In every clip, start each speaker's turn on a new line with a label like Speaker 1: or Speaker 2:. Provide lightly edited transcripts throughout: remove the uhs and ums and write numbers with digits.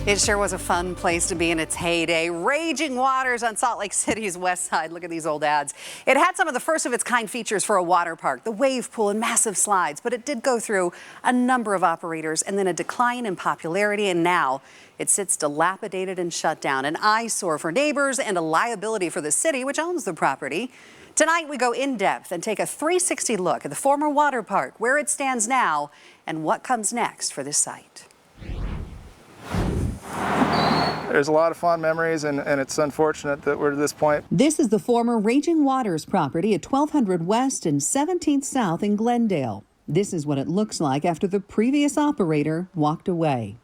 Speaker 1: It sure was a fun place to be in its heyday. Raging waters on Salt Lake City's west side. Look at these old ads. It had some of the first of its kind features for a water park, the wave pool and massive slides, but it did go through a number of operators and then a decline in popularity, and now it sits dilapidated and shut down, an eyesore for neighbors and a liability for the city, which owns the property. Tonight, we go in depth and take a 360 look at the former water park, where it stands now, and what comes next for this site.
Speaker 2: There's a lot of fond memories, and it's unfortunate that we're to this point.
Speaker 3: This is the former Raging Waters property at 1200 West and 17th South in Glendale. This is what it looks like after the previous operator walked away.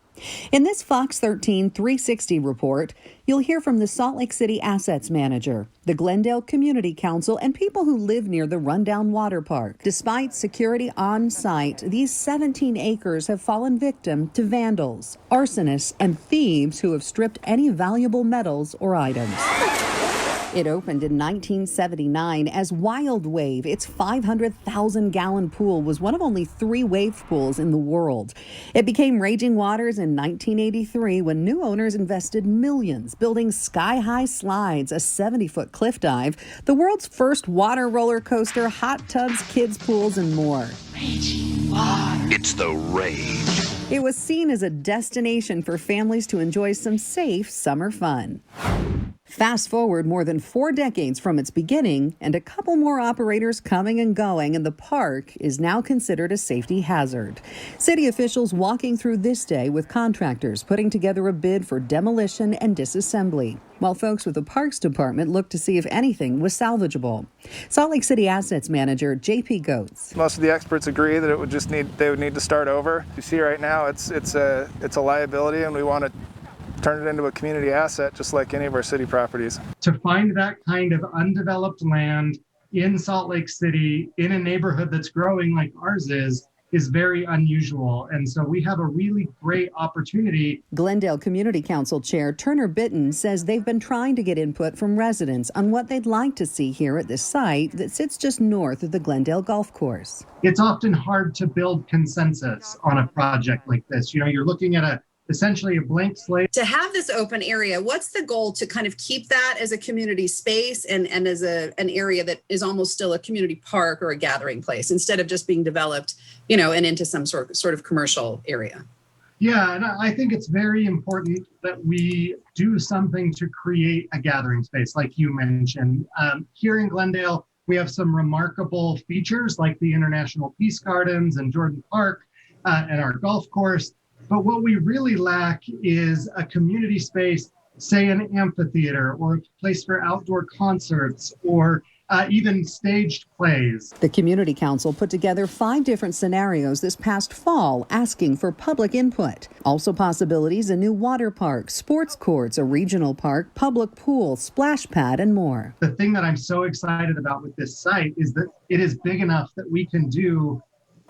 Speaker 3: In this Fox 13 360 report, you'll hear from the Salt Lake City Assets Manager, the Glendale Community Council, and people who live near the rundown water park. Despite security on site, these 17 acres have fallen victim to vandals, arsonists, and thieves who have stripped any valuable metals or items. It opened in 1979 as Wild Wave. Its 500,000-gallon pool was one of only 3 wave pools in the world. It became Raging Waters in 1983 when new owners invested millions building sky-high slides, a 70-foot cliff dive, the world's first water roller coaster, hot tubs, kids' pools, and more.
Speaker 4: Raging Waters. It's the rage.
Speaker 3: It was seen as a destination for families to enjoy some safe summer fun. Fast forward more than 4 decades from its beginning, and a couple more operators coming and going, and the park is now considered a safety hazard. City officials walking through this day with contractors putting together a bid for demolition and disassembly, while folks with the Parks Department look to see if anything was salvageable. Salt Lake City Assets Manager J.P. Goetz.
Speaker 2: Most of the experts agree that they would need to start over. You see right now, it's a liability, and we want to turn it into a community asset just like any of our city properties.
Speaker 5: To find that kind of undeveloped land in Salt Lake City, in a neighborhood that's growing like ours is very unusual. And so we have a really great opportunity.
Speaker 3: Glendale Community Council Chair Turner Bitton says they've been trying to get input from residents on what they'd like to see here at this site that sits just north of the Glendale Golf Course.
Speaker 5: It's often hard to build consensus on a project like this. You know, you're looking at essentially a blank slate.
Speaker 1: To have this open area, what's the goal to kind of keep that as a community space and as an area that is almost still a community park or a gathering place instead of just being developed, and into some sort of commercial area?
Speaker 5: Yeah, and I think it's very important that we do something to create a gathering space, like you mentioned. Here in Glendale, we have some remarkable features like the International Peace Gardens and Jordan Park and our golf course. But what we really lack is a community space, say an amphitheater or a place for outdoor concerts or even staged plays.
Speaker 3: The Community Council put together 5 different scenarios this past fall, asking for public input. Also possibilities: a new water park, sports courts, a regional park, public pool, splash pad, and more.
Speaker 5: The thing that I'm so excited about with this site is that it is big enough that we can do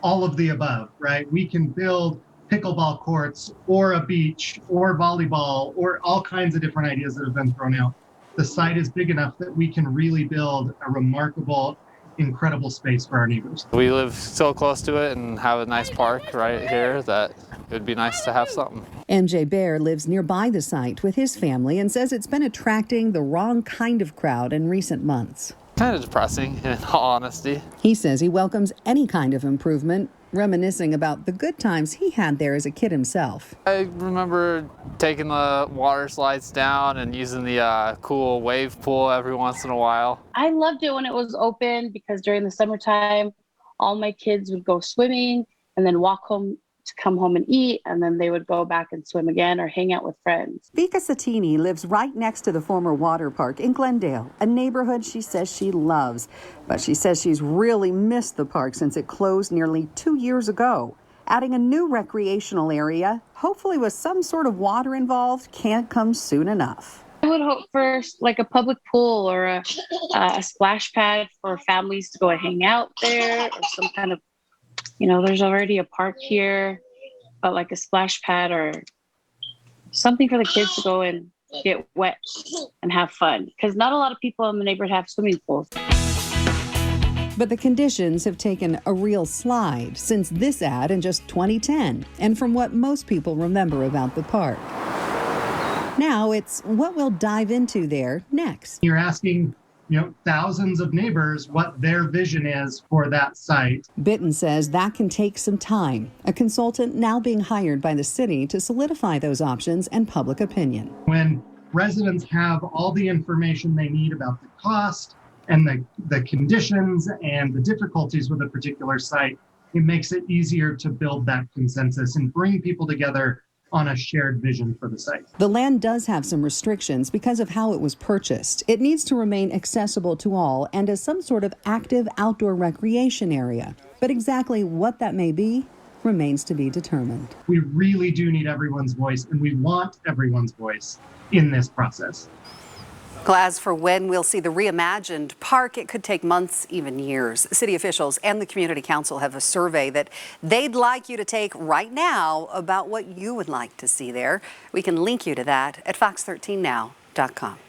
Speaker 5: all of the above, right? We can build pickleball courts or a beach or volleyball or all kinds of different ideas that have been thrown out. The site is big enough that we can really build a remarkable, incredible space for our neighbors.
Speaker 6: We live so close to it and have a nice park right here that it would be nice to have something.
Speaker 3: MJ Bear lives nearby the site with his family and says it's been attracting the wrong kind of crowd in recent months.
Speaker 6: Kind of depressing, in all honesty.
Speaker 3: He says he welcomes any kind of improvement, reminiscing about the good times he had there as a kid himself.
Speaker 6: I remember taking the water slides down and using the cool wave pool every once in a while.
Speaker 7: I loved it when it was open because during the summertime, all my kids would go swimming and then walk home to come home and eat, and then they would go back and swim again or hang out with friends.
Speaker 3: Vika Satini lives right next to the former water park in Glendale, a neighborhood she says she loves. But she says she's really missed the park since it closed nearly 2 years ago. Adding a new recreational area, hopefully with some sort of water involved, can't come soon enough.
Speaker 7: I would hope for like a public pool or a splash pad for families to go and hang out there, or some kind of, there's already a park here, but like a splash pad or something for the kids to go and get wet and have fun. Because not a lot of people in the neighborhood have swimming pools.
Speaker 3: But the conditions have taken a real slide since this ad in just 2010, and from what most people remember about the park. Now it's what we'll dive into there next.
Speaker 5: You're asking, thousands of neighbors what their vision is for that site.
Speaker 3: Bitton says that can take some time. A consultant now being hired by the city to solidify those options and public opinion.
Speaker 5: When residents have all the information they need about the cost and the conditions and the difficulties with a particular site, it makes it easier to build that consensus and bring people together on a shared vision for the site.
Speaker 3: The land does have some restrictions because of how it was purchased. It needs to remain accessible to all and as some sort of active outdoor recreation area. But exactly what that may be remains to be determined.
Speaker 5: We really do need everyone's voice, and we want everyone's voice in this process.
Speaker 1: Well, as for when we'll see the reimagined park, it could take months, even years. City officials and the community council have a survey that they'd like you to take right now about what you would like to see there. We can link you to that at fox13now.com.